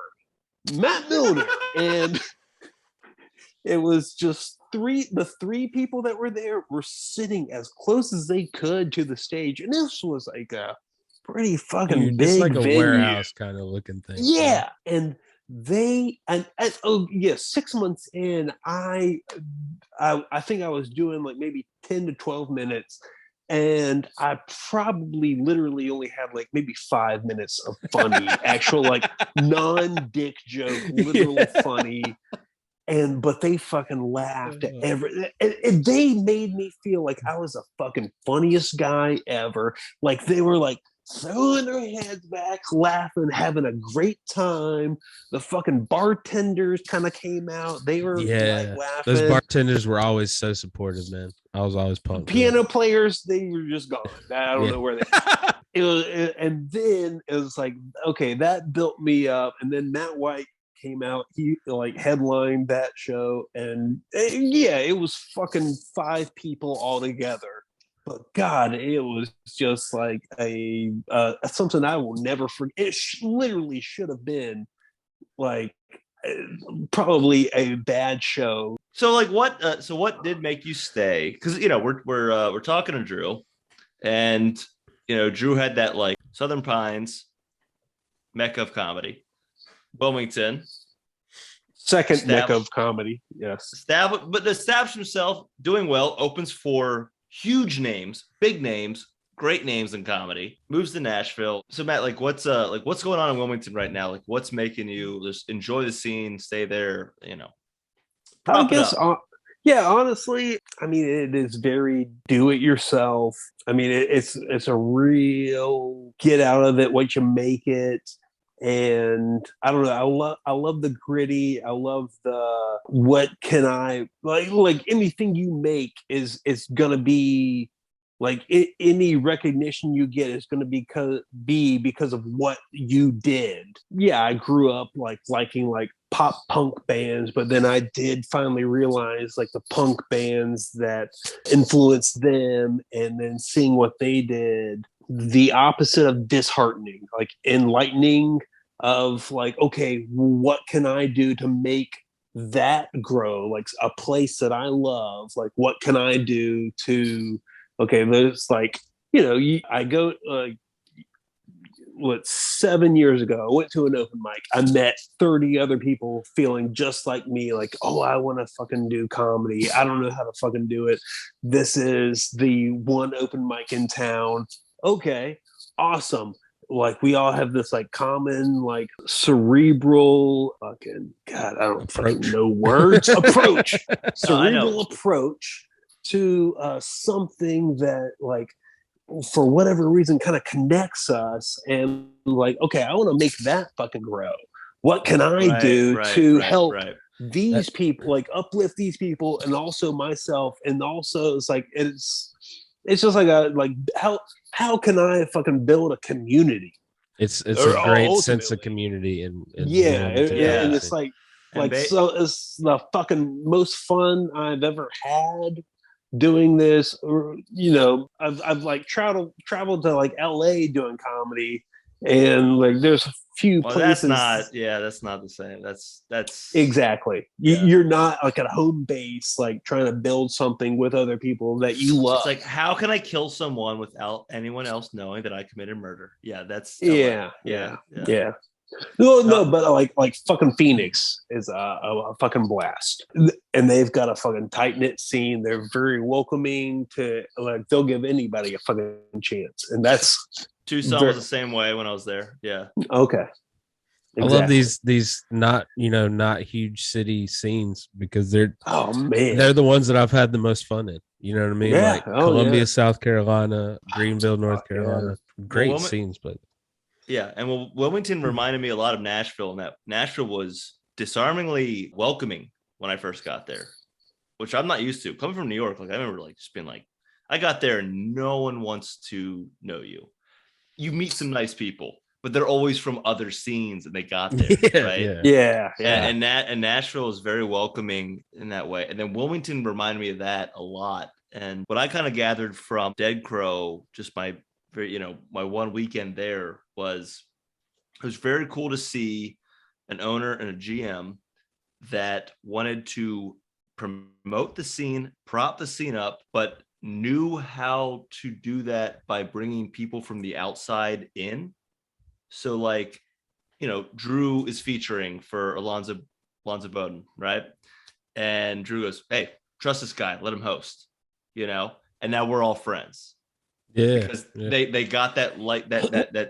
Matt Millner. And it was just the 3 people that were there were sitting as close as they could to the stage. And this was like a pretty fucking big, it's like a venue. Warehouse kind of looking thing. Yeah. And 6 months in, I think I was doing like maybe 10 to 12 minutes. And I probably literally only had like maybe 5 minutes of funny, actual like non-dick joke, literal funny. But they fucking laughed at and they made me feel like I was the fucking funniest guy ever. Like they were like throwing their heads back, laughing, having a great time. The fucking bartenders kind of came out. They were like laughing. Those bartenders were always so supportive, man. I was always pumped. Piano players, they were just gone. I don't know where they and then it was like, okay, that built me up. And then Matt White came out, he like headlined that show, and it was fucking 5 people all together. But God, it was just like a something I will never forget. It literally should have been like probably a bad show. So like what? So what did make you stay? Because we're talking to Drew, and Drew had that like Southern Pines, mecca of comedy, Wilmington, second mecca of comedy. Yes, but established himself doing well. Opens for huge names, big names, great names in comedy. Moves to Nashville. So Matt, like what's going on in Wilmington right now? Like what's making you just enjoy the scene, stay there? I guess. Honestly, I mean, it is very do it yourself. I mean, it's a real get out of it what you make it. And I don't know. I love the gritty. I love the what can I like anything you make is gonna be like any recognition you get is gonna be because of what you did. Yeah, I grew up like liking like pop punk bands, but then I did finally realize like the punk bands that influenced them, and then seeing what they did, the opposite of disheartening, like enlightening, of like, okay, what can I do to make that grow, like a place that I love, like what can I do to, okay, there's like, I go what 7 years ago, I went to an open mic. I met 30 other people feeling just like me, like, oh, I want to fucking do comedy. I don't know how to fucking do it. This is the one open mic in town. Okay, awesome. Like we all have this like common, like cerebral fucking God, I don't fucking know words. Approach. Cerebral approach to something that like for whatever reason kind of connects us, and like, okay, I want to make that fucking grow. What can I do to help these people, like uplift these people, and also myself, and also it's like it's just like a like how can I fucking build a community? It's a great sense of community, and and it's like so it's the fucking most fun I've ever had doing this. Or I've like traveled to like LA doing comedy, and like there's a few places. That's not the same. That's exactly. You're not like at a home base, like trying to build something with other people that you love. It's like, how can I kill someone without anyone else knowing that I committed murder? Yeah, that's yeah. No, but like fucking Phoenix is a fucking blast, and they've got a fucking tight knit scene. They're very welcoming to, like, they'll give anybody a fucking chance, and that's Tucson was the same way when I was there. Yeah. Okay. Exactly. I love these not huge city scenes, because they're the ones that I've had the most fun in. You know what I mean? Yeah. Like Columbia, South Carolina, Greenville, North Carolina. Great scenes, but yeah. And Wilmington reminded me a lot of Nashville, and that Nashville was disarmingly welcoming when I first got there, which I'm not used to. Coming from New York, like I remember like just being like, I got there and no one wants to know you. You meet some nice people, but they're always from other scenes, and they got there, right? Yeah. And Nashville is very welcoming in that way. And then Wilmington reminded me of that a lot. And what I kind of gathered from Dead Crow, just my one weekend there, was it was very cool to see an owner and a GM that wanted to promote the scene, prop the scene up, but knew how to do that by bringing people from the outside in. So like, Drew is featuring for Alonzo Bowden, right? And Drew goes, "Hey, trust this guy, let him host," and now we're all friends. Yeah, because they got that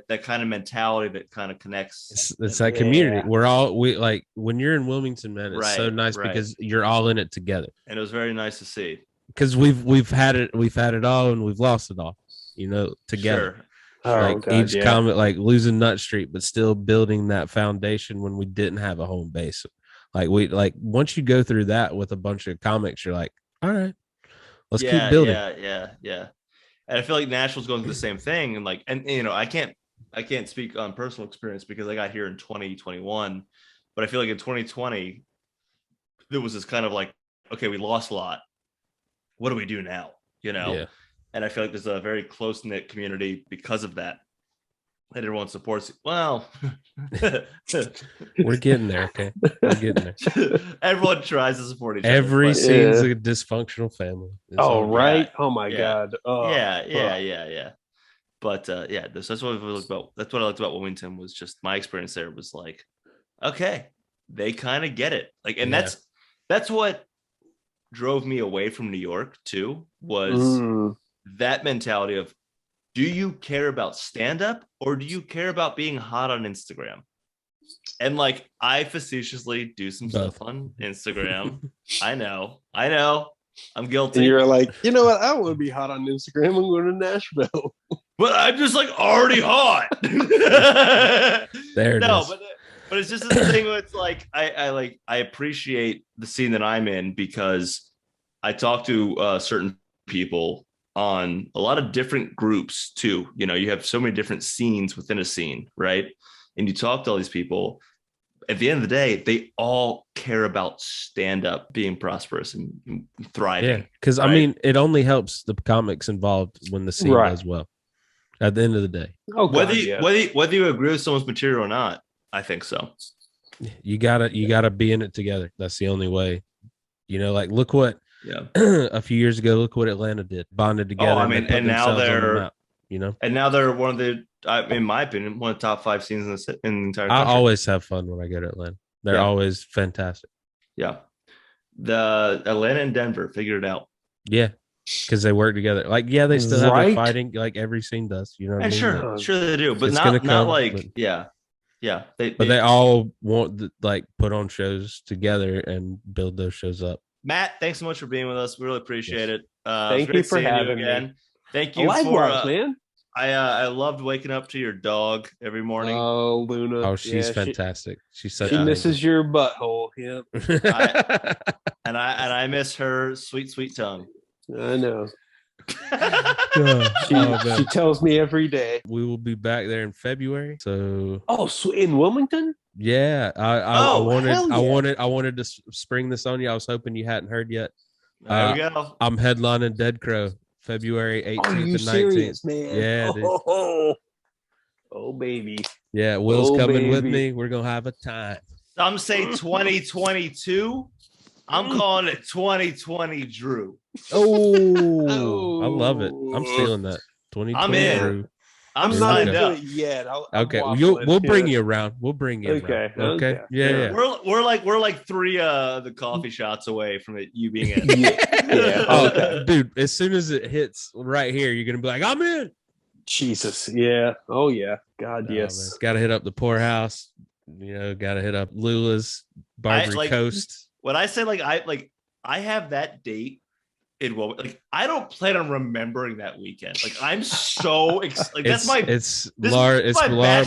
that kind of mentality that kind of connects. It's that community. We like when you're in Wilmington, man. It's so nice because you're all in it together, and it was very nice to see. Because we've had it all, and we've lost it all, together. Sure. Each comment, like losing Nut Street, but still building that foundation when we didn't have a home base. Once you go through that with a bunch of comics, you're like, all right, let's keep building. Yeah. And I feel like Nashville's going through the same thing. And I can't speak on personal experience because I got here in 2021, but I feel like in 2020, there was this kind of like, okay, we lost a lot. What do we do now? Yeah. And I feel like there's a very close-knit community because of that. And everyone supports it. Well, we're getting there. Okay. We're getting there. Everyone tries to support each other. Every scene's a dysfunctional family. Oh my God. Oh, yeah. But that's what I liked about. That's what I liked about Wilmington, was just my experience there was like, okay, they kind of get it. Like, and that's what drove me away from New York too, was that mentality of, do you care about stand-up or do you care about being hot on Instagram? And like, I facetiously do some stuff on Instagram. I know. I'm guilty. And you're like, you know what? I want to be hot on Instagram. I'm going to Nashville. but I'm just like already hot. There it is. But it's just the thing where it's like I appreciate the scene that I'm in because I talk to certain people on a lot of different groups too. You know, you have so many different scenes within a scene, right? And you talk to all these people. At the end of the day, they all care about stand-up being prosperous and thriving. Yeah, because right? I mean, it only helps the comics involved when the scene does well. At the end of the day, whether you agree with someone's material or not, I think so. You gotta be in it together. That's the only way. You know, like look what a few years ago, look what Atlanta did, bonded together. Oh, I mean, and now they're and now they're one of the, in my opinion, one of the top 5 scenes in the entire country. I always have fun when I go to Atlanta. They're always fantastic. Yeah, the Atlanta and Denver figured it out. Yeah, because they work together. Like, yeah, they still have their fighting, like every scene does. You know what I mean? Sure they do, but not like yeah. They all want to, like, put on shows together and build those shows up. Matt, thanks so much for being with us. We really appreciate it. Thank you for having me. Thank you for man. I loved waking up to your dog every morning. Oh, Luna. Oh, she's fantastic. She misses your butthole. Yep. And I miss her sweet tongue. I know. She tells me every day. We will be back there in February. So in Wilmington? Yeah. I wanted to spring this on you. I was hoping you hadn't heard yet. There we go. I'm headlining Dead Crow February 18th and 19th. Serious, man? Yeah, dude. Oh baby. Yeah, Will's coming with me. We're gonna have a time. Some say 2022. I'm calling it 2020 Drew. Oh, I love it. I'm stealing that. 2020 I'm in. Drew. I'm signed up yet. Okay, we'll bring you around. We'll bring you around. Okay. Yeah. We're like 3 the coffee shots away from it. You being in. Yeah. Oh, dude! As soon as it hits right here, you're gonna be like, "I'm in." Jesus. Yeah. Oh yeah. God. Yes. Got to hit up the poorhouse. You know, got to hit up Lula's Barbary Coast. When I say I have that date. I don't plan on remembering that weekend. Like, I'm so excited. That's my Laura,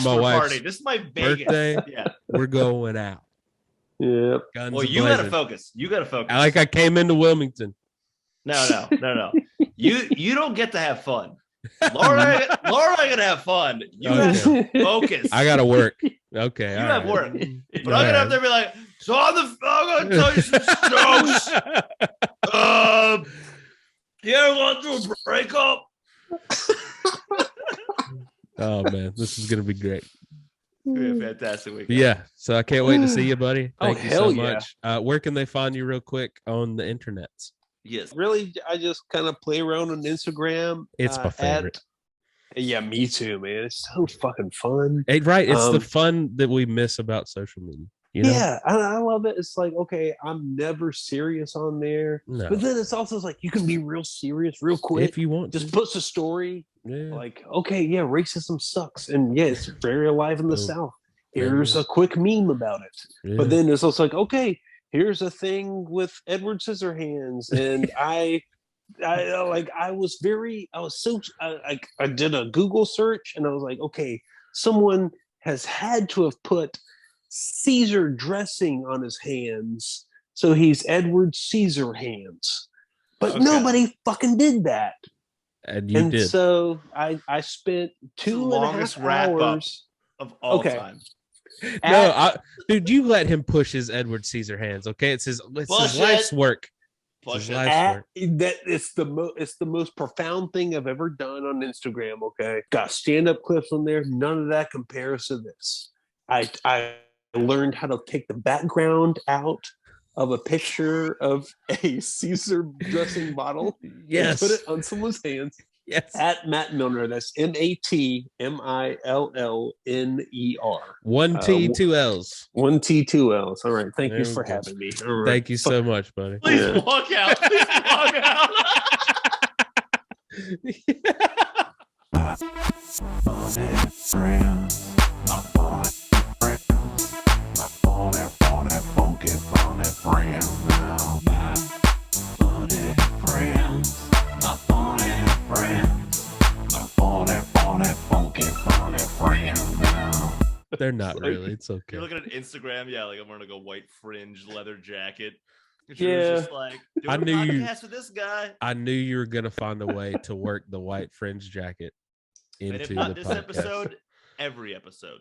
my wife's party. This is my Vegas birthday. Yeah, we're going out. Yep. Well, you gotta focus. I came into Wilmington. No. You don't get to have fun. Laura and I gotta have fun. You have to focus. I gotta work. Okay. You have work. But I'm gonna have to be like, so I'm gonna tell you some jokes. You ever gone through a breakup? Oh man, this is gonna be great. Fantastic weekend. Yeah, so I can't wait to see you, buddy. Thank you so yeah. much. Where can they find you real quick on the internet? Yes. Really, I just kind of play around on Instagram. It's my favorite. Yeah, me too, man. It's so fucking fun. Right. It's the fun that we miss about social media. You know? Yeah, I love it. It's like, okay, I'm never serious on there. No. But then it's also like you can be real serious real quick. If you want. Just puts a story. Yeah. Like, okay, yeah, racism sucks. And yeah, it's very alive in the South. Here's a quick meme about it. Yeah. But then it's also like, okay, here's a thing with Edward Scissorhands. And I did a Google search and I was like, okay, someone has had to have put Caesar dressing on his hands, so he's Edward Caesar hands. But nobody fucking did that. And you did. So I spent 2.5 hours of all time. Dude, you let him push his Edward Caesar hands, okay? It's his life's work. It's the most profound thing I've ever done on Instagram. Okay, got stand-up clips on there. None of that compares to this. I learned how to take the background out of a picture of a Caesar dressing bottle. Yes, and put it on someone's hands. Yes, at Mat Millner. That's MatMillner. 1 T, 2 L's. 1 T, 2 L's. All right. Thank you for having me. Right. Thank you so much, buddy. Please walk out. Please walk out. My funny friends. They're not Like, really. It's okay. You're looking at Instagram, yeah, like I'm wearing like a white fringe leather jacket. And Yeah. just like doing I a knew you- podcast with this guy. I knew you were gonna find a way to work the white fringe jacket And into if not the this podcast. episode, every episode.